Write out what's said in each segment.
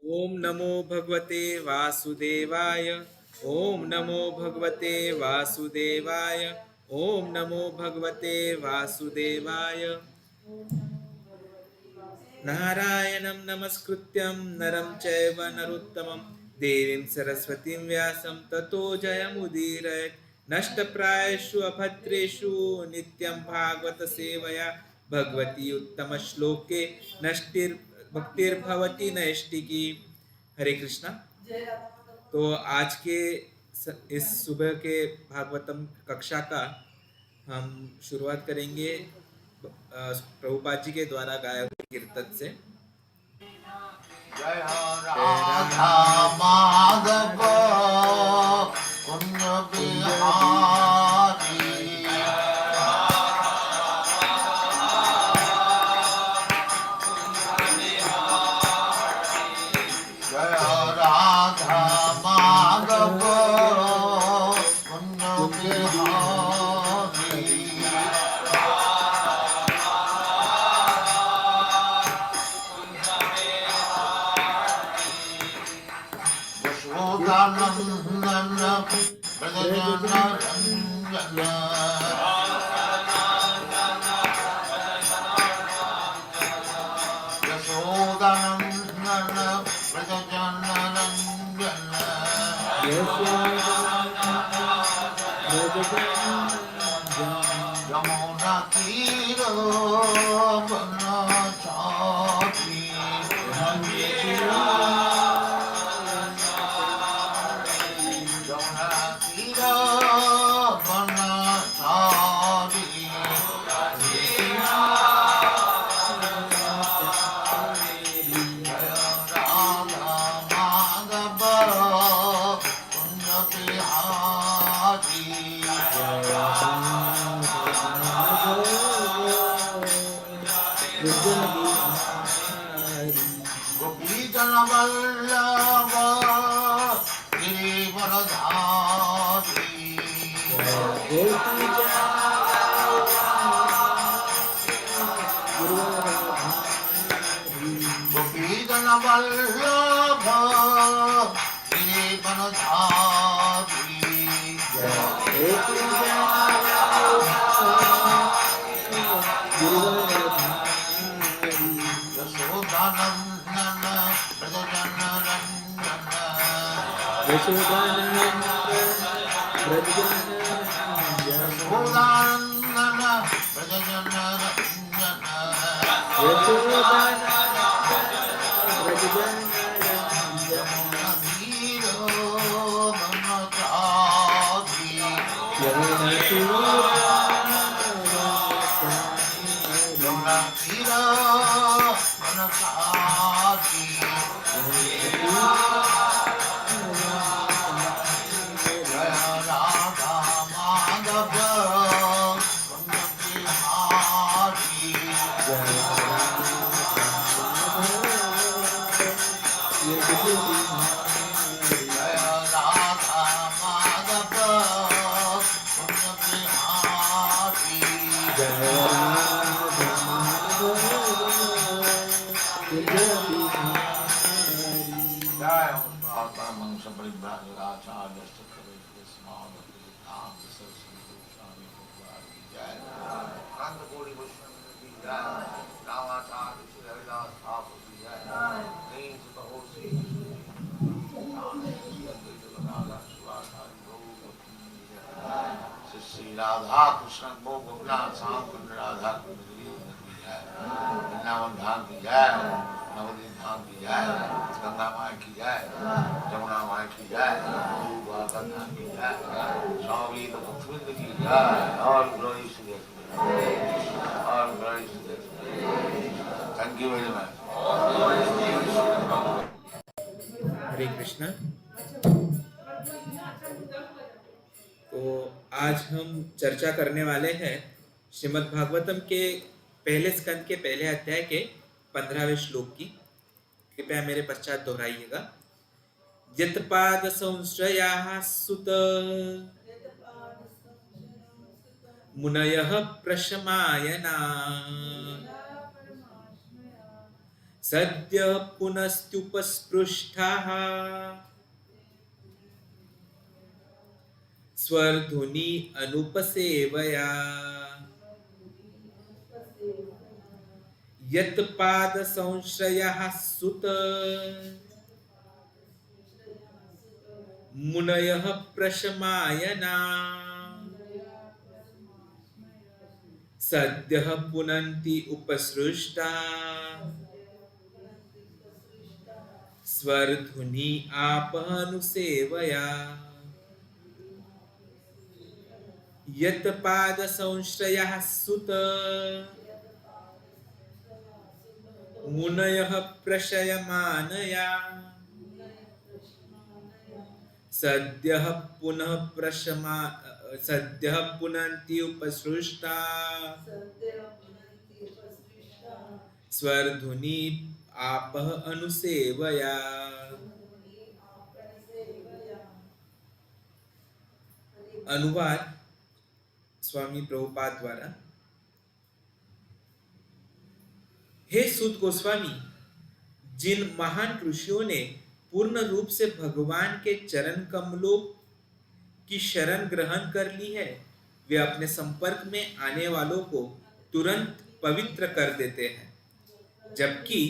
ओम नमो भगवते वासुदेवाय। ओम नमो भगवते वासुदेवाय। ओम नमो भगवते वासुदेवाय। नारायणं नमस्कृत्यं नरं चैव नरोत्तमं देवीं सरस्वतीं व्यासं ततो जयमुदीरयेत्। नष्टप्रायेषु अभद्रेषु नित्यं भागवत सेवया भगवती उत्तमश्लोके नष्टिर्भक्तिर्भवति नैष्टिकी। हरे कृष्णा। तो आज के इस सुबह के भागवतम कक्षा का हम शुरुआत करेंगे प्रभुपाद जी के द्वारा गाए हुए कीर्तन से। जय राधा माधव कुंज बिहारी। जय राधा माधव कुंज बिहारी। यशोदानंदन ब्रजजन रंजन। यशोदानंदन ब्रजजन रंजन। यमुना तीर बनचारी। यमुना तीर बनचारी। राधा माधव कुंज बिहारी। गोपीजन वल्लभ गिरिवरधारी। गोपीजन वल्लभ यशोदानंदन ब्रजजन रंजन। यशोदानंदन ब्रजजन रंजन। यमुना तीर बनचारी। यमुना तीर बनचारी। जय राधा माधव कुंज बिहारी। जय राधा माधव कुंज बिहारी। जय मंश परिव्राजकाचार्य जय नंद कोटि वैष्णव की जय। रामाचार्य श्री हरिदास ठाकुर की जय। दीन सुत होसी श्री राधा कृष्ण को गोपिया श्याम कुंड राधा कुंड की जय। वृंदावन धाम की जय। नवदीप धाम की जय। गंगा माई की जय। जमुना माई की जय। द्वारका धाम की जय। स्वामी भक्तवृंद की जय। और ग्लोरी श्री और glory Shri. Thank you very much. Hare Krishna. तो आज हम चर्चा करने वाले हैं श्रीमद् भागवतम के पहले स्कंद के पहले अध्याय के 15वें श्लोक की। कृपया मेरे पश्चात दोहराइएगा। यत्पाद संश्रयाः सुत मुनयः प्रशमायना सद्य पुनस्त्युपस्पृष्टाः स्वर्धुनी अनुपसेवया यत्पाद संश्रयः सुत मुनयः प्रशमायना सद्यः पुनन्ति उपसृष्टा स्वर्धुनी आपनुसेवया यत्पाद संश्रयः सुत मुनयः प्रशयमानया सद्यः पुनन्ति उपसृष्टा स्वर्धुनी आपः अनुसेवया। अनुवाद स्वामी प्रभुपाद द्वारा। हे सूत गोस्वामी, जिन महान ऋषियों ने पूर्ण रूप से भगवान के चरण कमलों की शरण ग्रहण कर ली है, वे अपने संपर्क में आने वालों को तुरंत पवित्र कर देते हैं, जबकि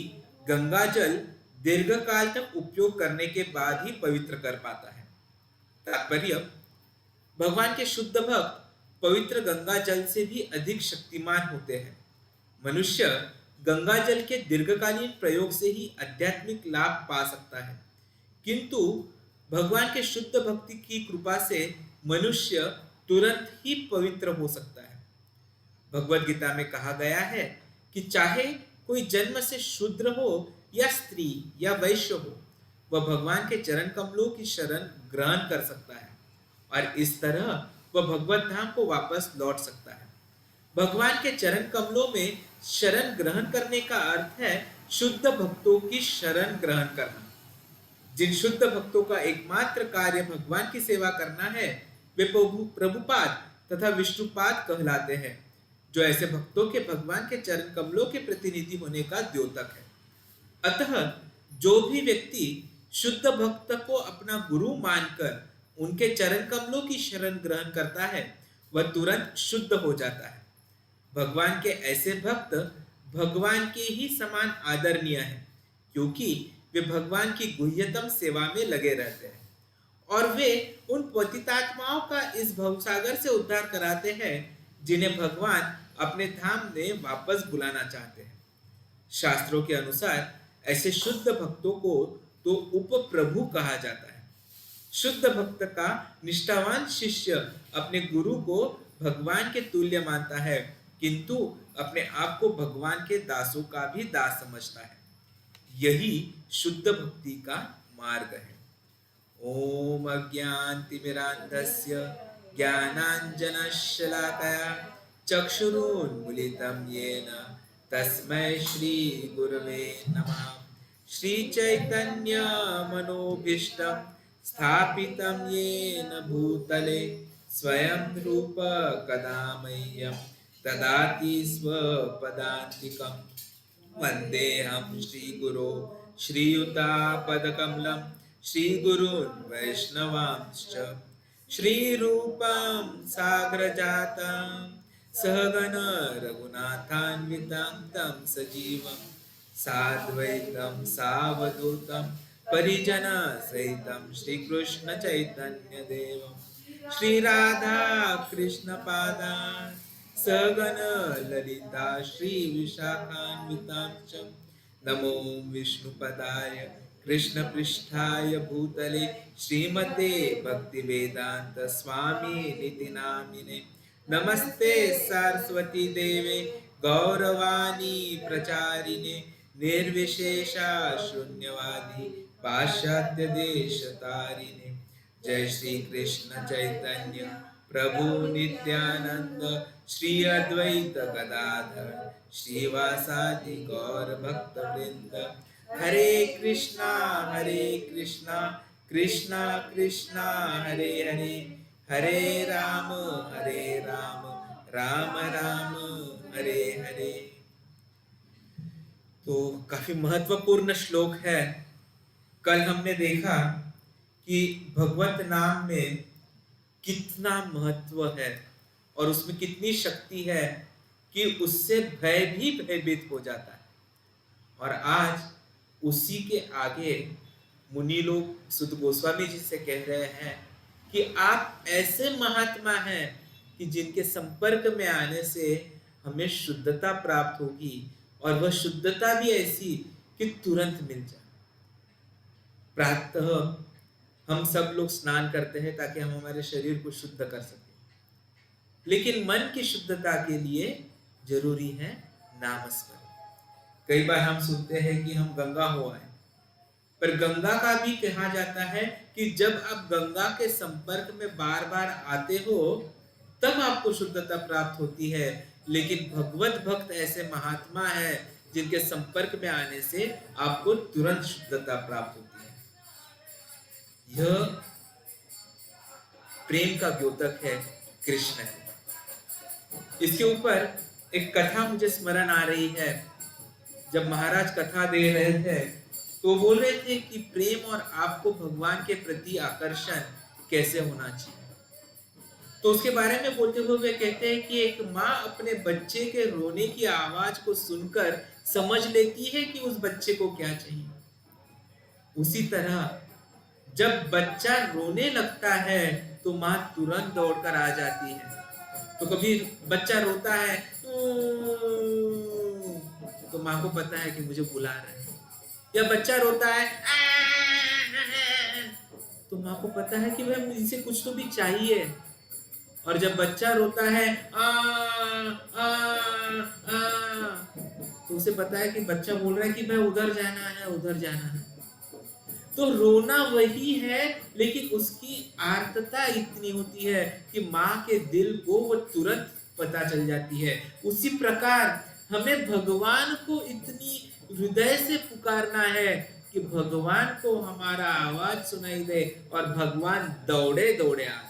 गंगा जल दीर्घकाल तक उपयोग करने के बाद ही पवित्र कर पाता है। तात्पर्य, भगवान के शुद्ध भक्त पवित्र गंगा जल से भी अधिक शक्तिमान होते हैं। मनुष्य गंगा जल के दीर्घकालीन प्रयोग से ही आध्यात्मिक लाभ पा सकता है, किंतु भगवान के शुद्ध भक्ति की कृपा से मनुष्य तुरंत ही पवित्र हो सकता है। भगवद गीता में कहा गया है कि चाहे कोई जन्म से शूद्र हो या स्त्री या वैश्य हो, वह भगवान के चरण कमलों की शरण ग्रहण कर सकता है और इस तरह वह भगवत धाम को वापस लौट सकता है। भगवान के चरण कमलों में शरण ग्रहण करने का अर्थ है शुद्ध भक्तों की शरण ग्रहण करना। जिन शुद्ध भक्तों का एकमात्र कार्य भगवान की सेवा करना है, वे प्रभुपाद तथा विष्णुपाद कहलाते हैं, जो ऐसे भक्तों के भगवान के चरण कमलों के प्रतिनिधि होने का द्योतक है। अतः जो भी व्यक्ति शुद्ध भक्त को अपना गुरु मानकर उनके चरण कमलों की शरण ग्रहण करता है, वह तुरंत शुद्ध हो जाता है। भगवान के ऐसे भक्त भगवान के ही समान आदरणीय हैं, क्योंकि वे भगवान की गुह्यतम सेवा में लगे रहते हैं और वे उन पतितात्माओं का इस भवसागर से उद्धार कराते हैं जिन्हें भगवान अपने धाम में वापस बुलाना चाहते हैं। शास्त्रों के अनुसार ऐसे शुद्ध भक्तों को तो उपप्रभु कहा जाता है। शुद्ध भक्त का निष्ठावान शिष्य अपने गुरु को भगवान के तुल्य मानता है, किंतु अपने आप को भगवान के दासों का भी दास समझता है। यही शुद्ध भक्ति का मार्ग है। ओम अज्ञानतिमिरान्धस्य ज्ञानाञ्जनशलाकया चक्षुरुन्मीलितं येन तस्मै श्री गुरवे नमः। श्री चैतन्य मनोभीष्टं स्थापितं येन भूतले स्वयं रूप कदा मह्यं ददाति स्वपदान्तिकं। वन्देऽहं श्रीगुरो श्रीयुतापदकमलं श्रीगुरून् वैष्णवांश्च। श्रीरूपं साग्रजातं सहगण रघुनाथान्वितं तं सजीवं साद्वैतं सावधूतं परिजनसहितं श्रीकृष्ण चैतन्यदेवं श्रीराधा कृष्णपादान् सगण ललिता श्री विशाखान्वितांच। नमो विष्णुपदाय कृष्ण पृष्ठाय भूतले श्रीमते भक्तिवेदांत स्वामी निति नामिने। नमस्ते सरस्वती देवे गौरवाणी प्रचारिणे निर्विशेषा शून्यवादी पाश्चात्य देश तारिणे। जय श्री कृष्ण चैतन्य प्रभु नित्यानंद श्री अद्वैत गदाधर श्रीवासादि गौर भक्त वृंद। हरे कृष्णा कृष्णा कृष्णा हरे हरे, हरे राम राम राम हरे हरे। तो काफी महत्वपूर्ण श्लोक है। कल हमने देखा कि भगवत नाम में कितना महत्व है और उसमें कितनी शक्ति है कि उससे भय भी भयभीत हो जाता है। और आज उसी के आगे मुनि लोग सुत गोस्वामी जी से कह रहे हैं कि आप ऐसे महात्मा हैं कि जिनके संपर्क में आने से हमें शुद्धता प्राप्त होगी, और वह शुद्धता भी ऐसी कि तुरंत मिल जाए। प्रातः हम सब लोग स्नान करते हैं ताकि हम हमारे शरीर को शुद्ध कर सकें, लेकिन मन की शुद्धता के लिए जरूरी है नामस्मरण। कई बार हम सुनते हैं कि हम गंगा हो आए, पर गंगा का भी कहा जाता है कि जब आप गंगा के संपर्क में बार बार आते हो तब आपको शुद्धता प्राप्त होती है। लेकिन भगवत भक्त ऐसे महात्मा है जिनके संपर्क में आने से आपको तुरंत शुद्धता प्राप्त होती है। यह प्रेम का द्योतक है कृष्ण की। इसके ऊपर एक कथा मुझे स्मरण आ रही है। जब महाराज कथा दे रहे थे तो बोल रहे थे कि प्रेम और आपको भगवान के प्रति आकर्षण कैसे होना चाहिए। तो उसके बारे में बोलते हुए वे कहते हैं कि एक माँ अपने बच्चे के रोने की आवाज को सुनकर समझ लेती है कि उस बच्चे को क्या चाहिए। उसी तरह जब बच्चा रोने लगता है तो माँ तुरंत दौड़कर आ जाती है। तो कभी बच्चा रोता है तो माँ को पता है कि मुझे बुला रहा है, या बच्चा रोता है तो माँ को पता है कि भाई मुझसे कुछ तो भी चाहिए। और जब बच्चा रोता है तो उसे पता है कि बच्चा बोल रहा है कि मैं उधर जाना है, उधर जाना है। तो रोना वही है, लेकिन उसकी आर्तता इतनी होती है कि माँ के दिल को वो तुरंत पता चल जाती है। उसी प्रकार हमें भगवान को इतनी हृदय से पुकारना है कि भगवान को हमारा आवाज सुनाई दे और भगवान दौड़े दौड़े आ जाए।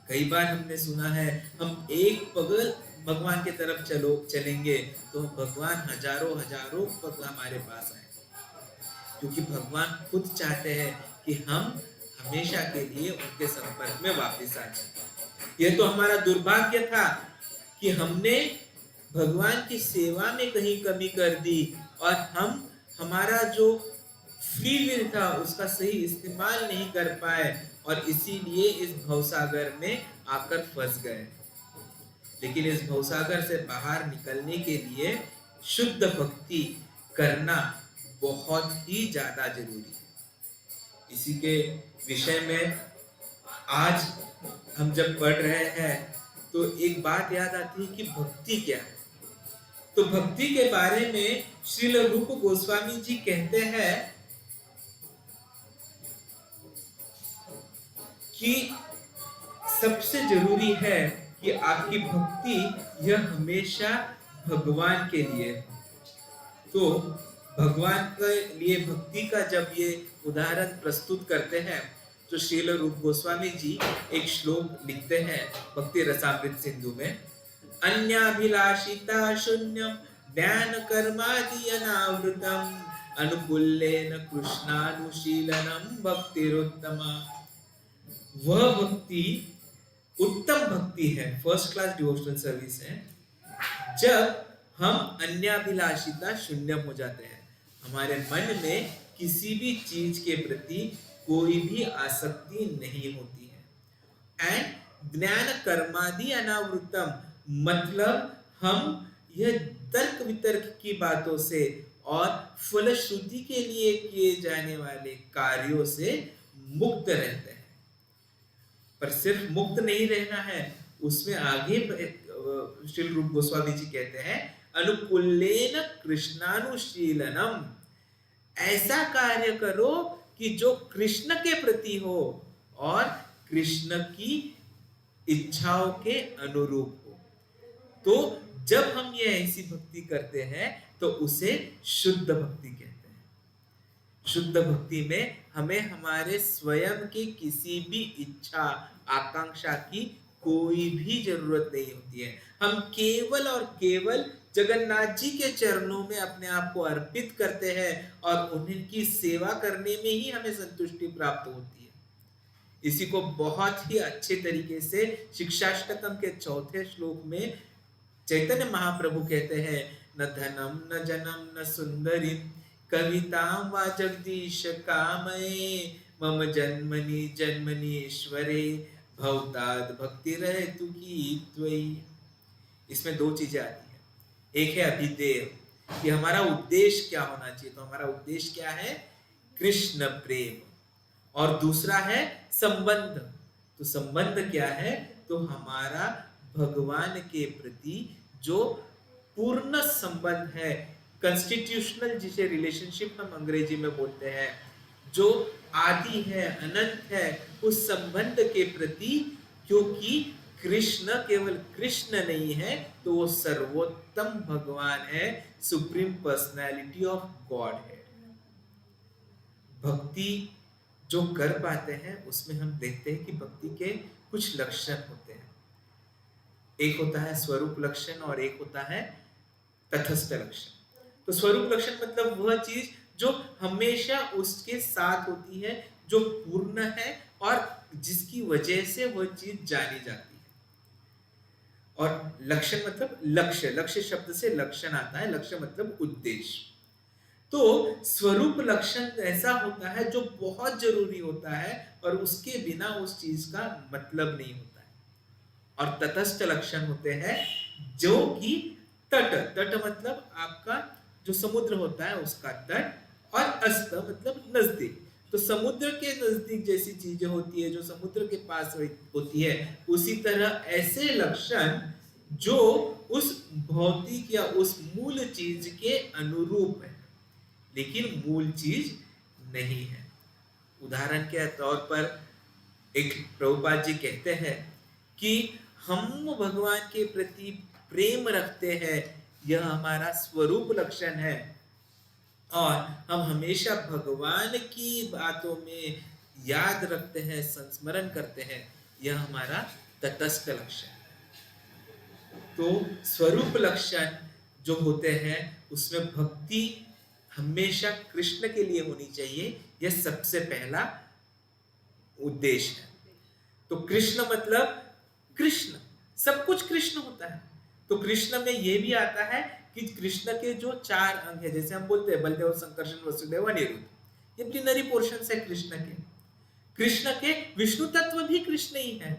कई बार हमने सुना है हम एक पग भगवान की तरफ चलेंगे तो भगवान हजारों हजारों पग हमारे पास आए, क्योंकि भगवान खुद चाहते हैं कि हम हमेशा के लिए उनके संपर्क में वापस आ जाए। यह तो हमारा दुर्भाग्य था कि हमने भगवान की सेवा में कहीं कमी कर दी और हम हमारा जो फ्री विल था उसका सही इस्तेमाल नहीं कर पाए, और इसीलिए इस भवसागर में आकर फंस गए। लेकिन इस भवसागर से बाहर निकलने के लिए शुद्ध भक्ति करना बहुत ही ज्यादा जरूरी है। इसी के विषय में आज हम जब पढ़ रहे हैं तो एक बात याद आती है कि भक्ति क्या है। तो भक्ति के बारे में श्रील रूप गोस्वामी जी कहते हैं कि सबसे जरूरी है कि आपकी भक्ति यह हमेशा भगवान के लिए। तो भगवान के लिए भक्ति का जब ये उदाहरण प्रस्तुत करते हैं तो श्रील रूप गोस्वामी जी एक श्लोक लिखते हैं भक्ति रसामृत सिंधु में, अन्याभिलाषिता शून्यम ज्ञान कर्मादि अनावृतम अनुकूलेन कृष्णानुशीलनम भक्तिरुत्तमा। वह भक्ति उत्तम भक्ति है, फर्स्ट क्लास डिवोशनल सर्विस है, जब हम अन्याभिलाषिता शून्य हो जाते हैं। हमारे मन में किसी भी चीज के प्रति कोई भी आसक्ति नहीं होती है। एंड ज्ञान कर्मादि अनावृतम, मतलब हम यह तर्क वितर्क की बातों से और फलश्रुति के लिए किए जाने वाले कार्यों से मुक्त रहते हैं। पर सिर्फ मुक्त नहीं रहना है, उसमें आगे श्री रूप गोस्वामी जी कहते हैं अनुकूलेन कृष्णानुशीलनम, ऐसा कार्य करो कि जो कृष्ण के प्रति हो और कृष्ण की इच्छाओं के अनुरूप हो। तो जब हम ये ऐसी भक्ति करते हैं तो उसे शुद्ध भक्ति कहते हैं। शुद्ध भक्ति में हमें हमारे स्वयं की किसी भी इच्छा आकांक्षा की कोई भी जरूरत नहीं होती है। हम केवल और केवल जगन्नाथ जी के चरणों में अपने आप को अर्पित करते हैं और उनकी सेवा करने में ही हमें संतुष्टि प्राप्त होती है। इसी को बहुत ही अच्छे तरीके से शिक्षाष्टकम के 4थे श्लोक में चैतन्य महाप्रभु कहते हैं, न धनम न जनम न सुंदरी कवितां वा जगदीश कामये मम जन्मनि जन्मनि ईश्वरे भवताद भक्ति रहे तु की त्वयि। इसमें दो चीजें आती हैं। एक है अभिधेय कि हमारा उद्देश्य क्या होना चाहिए, तो हमारा उद्देश्य क्या है, कृष्ण प्रेम। और दूसरा है संबंध। तो संबंध क्या है, तो हमारा भगवान के प्रति जो पूर्ण संबंध है, कॉन्स्टिट्यूशनल जिसे रिलेशनशिप हम अंग्रेजी में बोलते हैं, जो आदि है, अनंत है, उस संबंध के प्रति, क्योंकि कृष्ण केवल कृष्ण नहीं है, तो वो सर्वोत्तम भगवान है, सुप्रीम पर्सनैलिटी ऑफ गॉड है। भक्ति जो कर पाते हैं उसमें हम देखते हैं कि भक्ति के कुछ लक्षण होते हैं। एक होता है स्वरूप लक्षण और एक होता है तटस्थ लक्षण। तो स्वरूप लक्षण मतलब वह चीज जो हमेशा उसके साथ होती है, जो पूर्ण है और जिसकी वजह से वह चीज जानी जाती है। और लक्षण मतलब लक्ष्य, लक्ष्य शब्द से लक्षण आता है, लक्ष्य मतलब उद्देश्य। तो स्वरूप लक्षण ऐसा होता है जो बहुत जरूरी होता है और उसके बिना उस चीज का मतलब नहीं होता है। और तटस्थ लक्षण होते हैं जो कि तट, तट मतलब आपका जो समुद्र होता है उसका तट, और अस्त मतलब नजदीक। तो समुद्र के नजदीक जैसी चीजें होती है जो समुद्र के पास होती है, उसी तरह ऐसे लक्षण जो उस भौतिक या उस मूल चीज के अनुरूप है लेकिन मूल चीज नहीं है। उदाहरण के तौर पर एक प्रभुपाद जी कहते हैं कि हम भगवान के प्रति प्रेम रखते हैं, यह हमारा स्वरूप लक्षण है, और हम हमेशा भगवान की बातों में याद रखते हैं, संस्मरण करते हैं, यह हमारा तटस्थ लक्षण है। तो स्वरूप लक्षण जो होते हैं उसमें भक्ति हमेशा कृष्ण के लिए होनी चाहिए, यह सबसे पहला उद्देश्य है। तो कृष्ण मतलब कृष्ण, सब कुछ कृष्ण होता है। तो कृष्ण में यह भी आता है कि कृष्ण के जो 4 अंग है, जैसे हम बोलते हैं बलदेव संकर्षण वसुदेव अनिरुद्ध, ये प्लिनरी पोर्शन है कृष्ण के। कृष्ण के विष्णु तत्व भी कृष्ण ही है,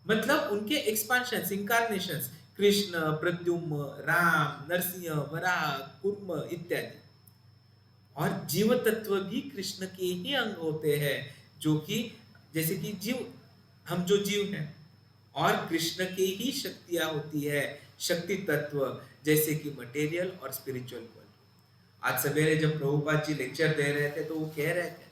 मतलब उनके एक्सपांशन, इंकारनेशंस, कृष्ण, प्रद्युम्न, राम, नरसिंह, वराह, कूर्म इत्यादि। और जीव तत्व भी कृष्ण के ही अंग होते हैं, जो कि जैसे कि जीव, हम जो जीव हैं, और कृष्ण के ही शक्तियां होती है, शक्ति तत्व, जैसे कि मटेरियल और स्पिरिचुअल वर्ल्ड। आज सवेरे जब प्रभुपाद जी लेक्चर दे रहे थे तो वो कह रहे थे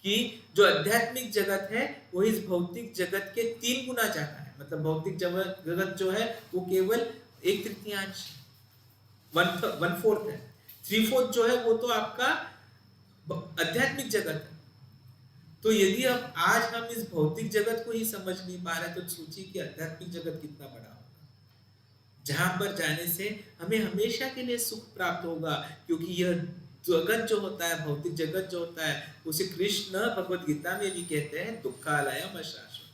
कि जो आध्यात्मिक जगत है वो इस भौतिक जगत के 3 गुना ज्यादा है। मतलब भौतिक जगत जो है वो केवल 1/3, 1/4 है। 3/4 जो है वो तो आपका आध्यात्मिक जगत है। तो यदि आज हम इस भौतिक जगत को ही समझ नहीं पा रहे तो सोचिए कि आध्यात्मिक जगत कितना बड़ा होगा, जहां पर जाने से हमें हमेशा के लिए सुख प्राप्त होगा। क्योंकि यह जगत जो होता है, भौतिक जगत जो होता है, उसे कृष्ण भगवत गीता में भी कहते हैं दुखालयम अशाश्वत।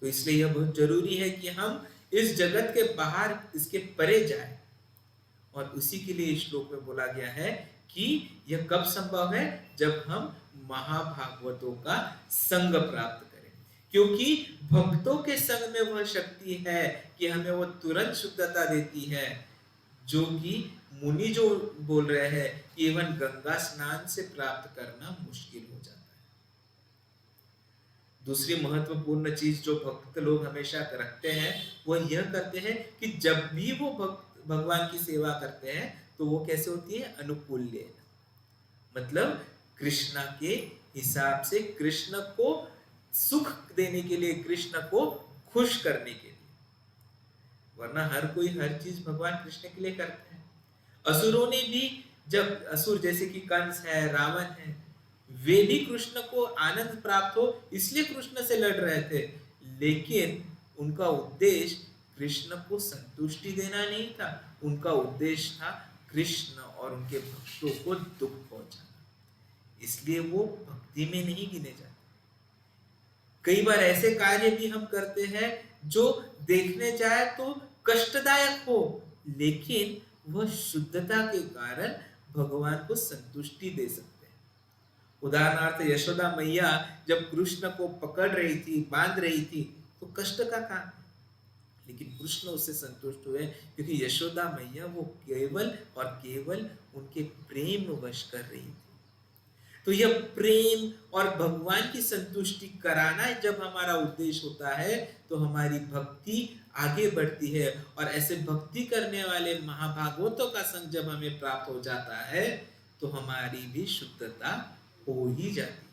तो इसलिए यह बहुत जरूरी है कि हम इस जगत के बाहर, इसके परे जाए। और उसी के लिए श्लोक में बोला गया है कि यह कब संभव है, जब हम महाभागवतों का संग प्राप्त करें। क्योंकि भक्तों के संग में वह शक्ति है कि हमें वो तुरंत शुद्धता देती है, जो कि मुनि जो बोल रहे हैं कि इवन गंगा स्नान से प्राप्त करना मुश्किल हो जाता है। दूसरी महत्वपूर्ण चीज जो भक्त लोग हमेशा रखते हैं वह यह करते हैं कि जब भी वो भगवान की सेवा करते हैं तो वो कैसे होती है, अनुकूल्य, मतलब कृष्ण के हिसाब से, कृष्ण को सुख देने के लिए, कृष्ण को खुश करने के लिए। वरना हर कोई हर चीज भगवान कृष्ण के लिए करते हैं। असुरों ने भी, जब असुर जैसे कि कंस है, रावण है, वे भी कृष्ण को आनंद प्राप्त हो इसलिए कृष्ण से लड़ रहे थे, लेकिन उनका उद्देश्य कृष्ण को संतुष्टि देना नहीं था, उनका उद्देश्य था कृष्ण और उनके भक्तों को दुख पहुंचाना, इसलिए वो भक्ति में नहीं गिने जाते। कई बार ऐसे कार्य भी हम करते हैं जो देखने जाए तो कष्टदायक हो, लेकिन वह शुद्धता के कारण भगवान को संतुष्टि दे सकते हैं। उदाहरणार्थ यशोदा मैया जब कृष्ण को पकड़ रही थी, बांध रही थी, तो कष्ट का काम है, लेकिन कृष्ण उससे संतुष्ट हुए क्योंकि यशोदा मैया वो केवल और केवल उनके प्रेम वश कर रही थी। तो यह प्रेम और भगवान की संतुष्टि कराना जब हमारा उद्देश्य होता है तो हमारी भक्ति आगे बढ़ती है, और ऐसे भक्ति करने वाले महाभागवतों का संग जब हमें प्राप्त हो जाता है तो हमारी भी शुद्धता हो ही जाती है।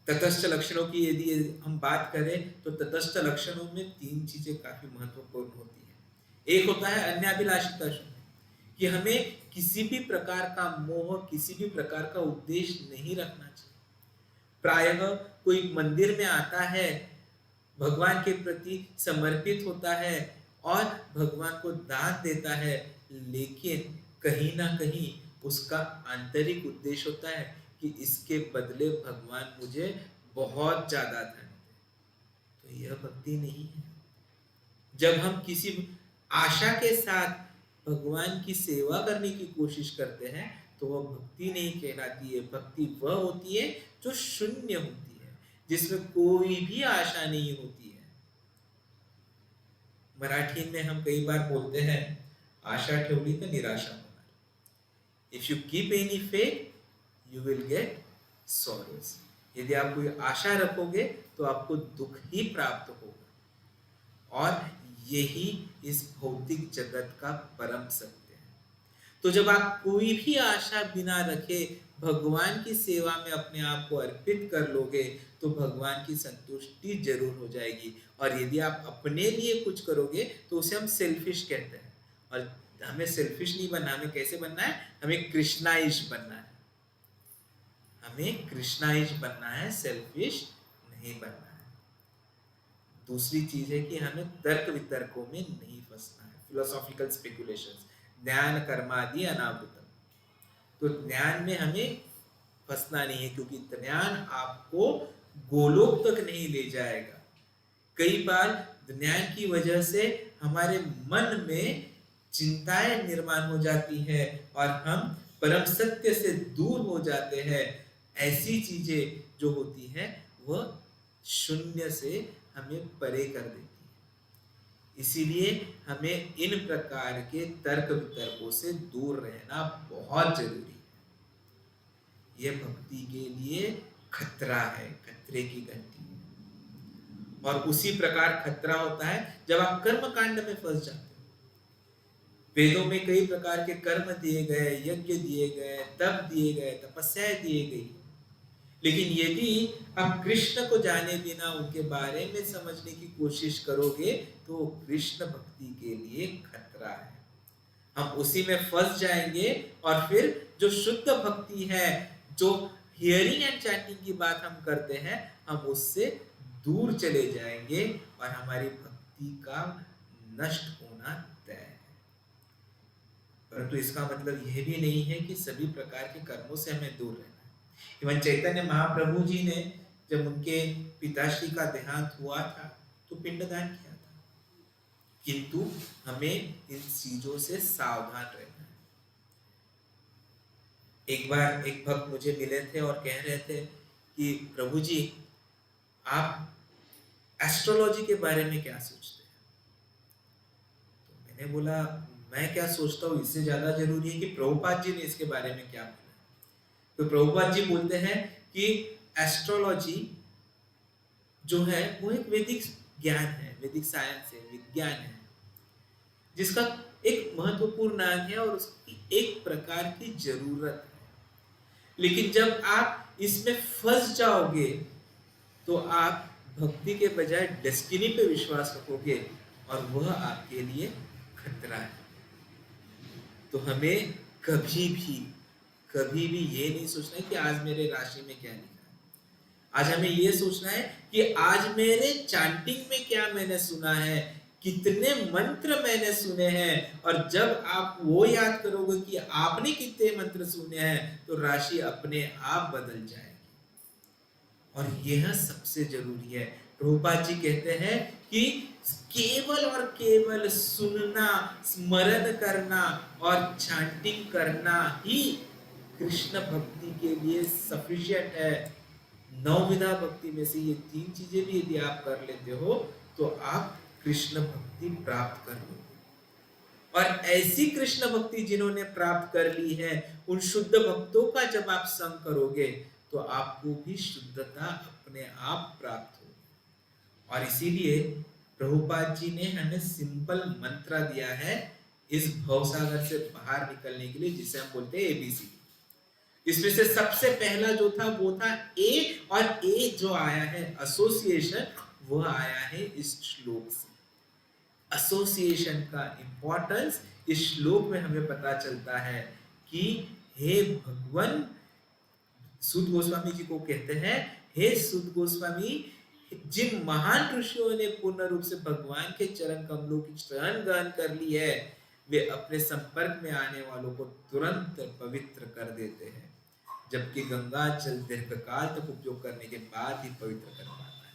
तटस्थ लक्षणों की यदि हम बात करें तो तटस्थ लक्षणों में 3 चीजें काफी महत्वपूर्ण होती है। एक होता है अन्याभिलाषिता शून्य, कि हमें किसी भी प्रकार का मोह, किसी भी प्रकार का उद्देश्य नहीं रखना चाहिए। प्रायः कोई मंदिर में आता है, भगवान के प्रति समर्पित होता है और भगवान को दान देता है, लेकिन कहीं ना कहीं उसका आंतरिक उद्देश्य होता है कि इसके बदले भगवान मुझे बहुत ज्यादा धन दे। तो यह भक्ति नहीं है। जब हम किसी आशा के साथ भगवान की सेवा करने की कोशिश करते हैं तो वह भक्ति नहीं कहलाती है। भक्ति वह होती है जो शून्य होती है, जिसमें कोई भी आशा नहीं होती है। मराठी में हम कई बार बोलते हैं, आशा ठेवली तर निराशा होणार। If you keep any faith you will get sorrows. यदि आप कोई आशा रखोगे तो आपको दुख ही प्राप्त होगा, और यही इस भौतिक जगत का परम सत्य है। तो जब आप कोई भी आशा बिना रखे भगवान की सेवा में अपने आप को अर्पित कर लोगे तो भगवान की संतुष्टि जरूर हो जाएगी। और यदि आप अपने लिए कुछ करोगे तो उसे हम सेल्फिश कहते हैं, और हमें सेल्फिश नहीं बनना। हमें कैसे बनना है? हमें कृष्णाइश बनना है। हमें कृष्णाइश बनना है, सेल्फिश नहीं बनना है। दूसरी चीज है कि हमें तर्क वितर्कों में नहीं फंसना है, फिलोसॉफिकल स्पेकुलेशंस, ज्ञान कर्मादि अनावृतम। तो ज्ञान में हमें फंसना नहीं है, क्योंकि ज्ञान आपको गोलोक तक नहीं ले जाएगा। कई बार ज्ञान की वजह से हमारे मन में चिंताएं निर्माण हो जाती है और हम परम सत्य से दूर हो जाते हैं। ऐसी चीजें जो होती हैं वह शून्य से हमें परे कर देती है। इसीलिए हमें इन प्रकार के तर्क वितर्कों से दूर रहना बहुत जरूरी है। यह भक्ति के लिए खतरा है, खतरे की घंटी है। और उसी प्रकार खतरा होता है जब आप कर्म कांड में फंस जाते हो। वेदों में कई प्रकार के कर्म दिए गए, यज्ञ दिए गए, तप दिए गए, तपस्याएं दिए गई, लेकिन यदि आप कृष्ण को जाने बिना उनके बारे में समझने की कोशिश करोगे तो कृष्ण भक्ति के लिए खतरा है। हम उसी में फंस जाएंगे और फिर जो शुद्ध भक्ति है, जो हियरिंग एंड चैंटिंग की बात हम करते हैं, हम उससे दूर चले जाएंगे और हमारी भक्ति का नष्ट होना तय है। परंतु इसका मतलब यह भी नहीं है कि सभी प्रकार के कर्मों से हमें दूर रहना है। इवन चैतन्य महाप्रभु जी ने जब उनके पिताश्री का देहांत हुआ था तो पिंडदान किया था, किंतु हमें इन चीजों से सावधान रहना है। एक बार एक भक्त मुझे मिले थे और कह रहे थे कि प्रभु जी, आप एस्ट्रोलॉजी के बारे में क्या सोचते हैं? तो मैंने बोला, मैं क्या सोचता हूँ इससे ज्यादा जरूरी है कि प्रभुपाद जी ने इसके बारे में क्या बोला। तो प्रभुपाद जी बोलते हैं कि एस्ट्रोलॉजी जो है वो एक वैदिक ज्ञान है, वैदिक साइंस है, विज्ञान है, जिसका एक महत्वपूर्ण अंग है और उसकी एक प्रकार की जरूरत है। लेकिन जब आप इसमें फंस जाओगे तो आप भक्ति के बजाय डेस्टिनी पे विश्वास रखोगे और वह आपके लिए खतरा है। तो हमें कभी भी ये नहीं सोचना है कि आज मेरे राशि में क्या लिखा है। आज हमें ये सोचना है कि आज मेरे चैंटिंग में क्या मैंने सुना है, कितने मंत्र मैंने सुने हैं, और जब आप वो याद करोगे कि आपने कितने मंत्र सुने हैं, तो राशि अपने आप बदल जाएगी। और यह सबसे जरूरी है। प्रभुपाद जी कहते हैं कि केवल और केवल सुनना, स्मरण करना और चैंटिंग करना ही कृष्ण भक्ति के लिए सफिशिएंट है। नौविधा भक्ति में से ये 3 चीजें भी यदि आप कर लेते हो तो आप कृष्ण भक्ति प्राप्त कर लोगे। और ऐसी कृष्ण भक्ति जिन्होंने प्राप्त कर ली है, उन शुद्ध भक्तों का जब आप संग करोगे तो आपको भी शुद्धता अपने आप प्राप्त होगी। और इसीलिए प्रभुपाद जी ने हमें सिंपल मंत्र दिया है इस भवसागर से बाहर निकलने के लिए, जिसे हम बोलते हैं एबीसी। इसमें से सबसे पहला जो था वो था ए, और ए जो आया है एसोसिएशन, वो आया है इस श्लोक से। एसोसिएशन का इंपॉर्टेंस इस श्लोक में हमें पता चलता है कि हे भगवान, सुत गोस्वामी जी को कहते हैं, हे सुत गोस्वामी, जिन महान ऋषियों ने पूर्ण रूप से भगवान के चरण कमलों की शरण ग्रहण कर ली है, वे अपने संपर्क में आने वालों को तुरंत पवित्र कर देते हैं, जबकि गंगा जल दीर्घकाल तक उपयोग करने के बाद ही पवित्र कर पाता है।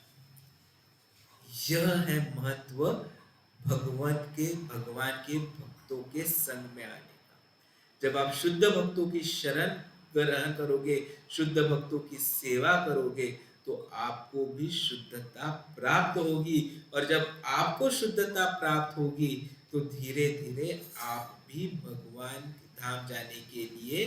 यह है महत्व भगवान के भक्तों के संग में आने का। जब आप शुद्ध भक्तों की शरण ग्रहण करोगे, शुद्ध भक्तों की सेवा करोगे, तो आपको भी शुद्धता प्राप्त होगी। और जब आपको शुद्धता प्राप्त होगी तो धीरे धीरे आप भी भगवान धाम जाने के लिए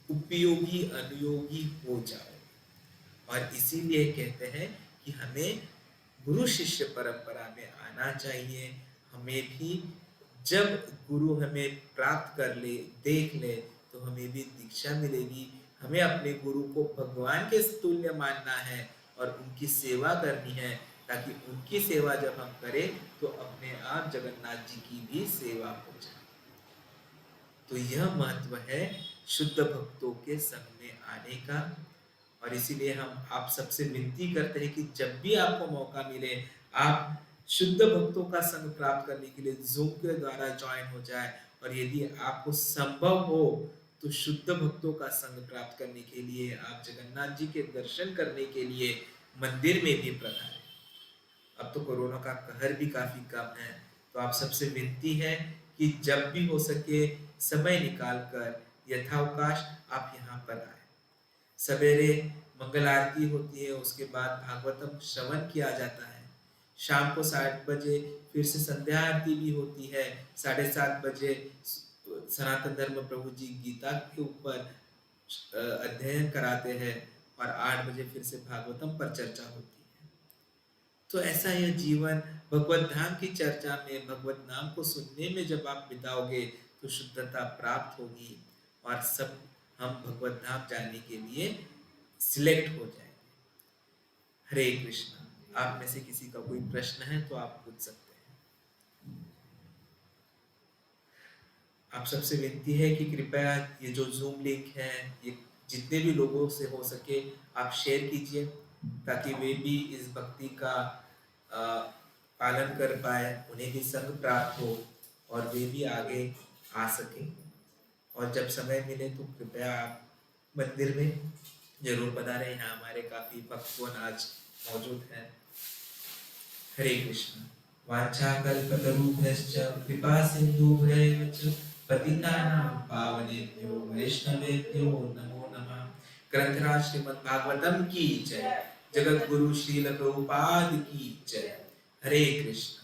उपयोगी अनुयोगी हो जाओ। और इसीलिए कहते हैं कि हमें गुरु शिष्य परंपरा में आना चाहिए। हमें भी जब गुरु हमें प्राप्त कर ले, देख ले, तो हमें भी दीक्षा मिलेगी। हमें अपने गुरु को भगवान के तुल्य मानना है और उनकी सेवा करनी है, ताकि उनकी सेवा जब हम करें तो अपने आप जगन्नाथ जी की भी सेवा हो जाए। तो यह महत्व है शुद्ध भक्तों के संग में आने का। और इसीलिए हम आप सबसे विनती करते हैं कि जब भी आपको मौका मिले, आप शुद्ध भक्तों का संग प्राप्त करने के लिए जूम के द्वारा ज्वाइन हो जाए। और यदि आपको संभव हो तो शुद्ध भक्तों का संग प्राप्त करने के लिए आप जगन्नाथ जी के दर्शन करने के लिए मंदिर में भी पधारें। अब तो कोरोना का कहर भी काफी कम है, तो आप सबसे विनती है कि जब भी हो सके समय निकाल कर यथावकाश आप यहाँ पर आए। सवेरे मंगल आरती होती है, उसके बाद भागवतम श्रवण किया जाता है। शाम को 7 बजे फिर से संध्या आरती भी होती है। 7:30 बजे सनातन धर्म प्रभु जी गीता के ऊपर अध्ययन कराते हैं, और 8 बजे फिर से भागवतम पर चर्चा होती है। तो ऐसा यह जीवन भगवत धाम की चर्चा में, भगवत नाम को सुनने में जब आप बिताओगे तो शुद्धता प्राप्त होगी, और सब हम भगवत धाम जाने के लिए सिलेक्ट हो जाएंगे। हरे कृष्णा। आप में से किसी का कोई प्रश्न है तो आप पूछ सकते हैं। आप सबसे विनती है कि कृपया ये जो जूम लिंक है, ये जितने भी लोगों से हो सके आप शेयर कीजिए, ताकि वे भी इस भक्ति का पालन कर पाए, उन्हें भी संग प्राप्त हो और वे भी आगे आ सके। और जब समय मिले तो कृपया आप मंदिर में जरूर पधारें। यहाँ हमारे काफी भक्तगण आज मौजूद हैं। हरे कृष्ण। वाञ्छाकल्पतरुभ्यश्च कृपा सिन्धुभ्यैव च पतितानां पावनेभ्यो वैष्णवेभ्यो नमो नमः। ग्रंथराज श्रीमद् भागवतम की जय। जगत गुरु श्रील प्रभुपाद की जय। हरे कृष्ण।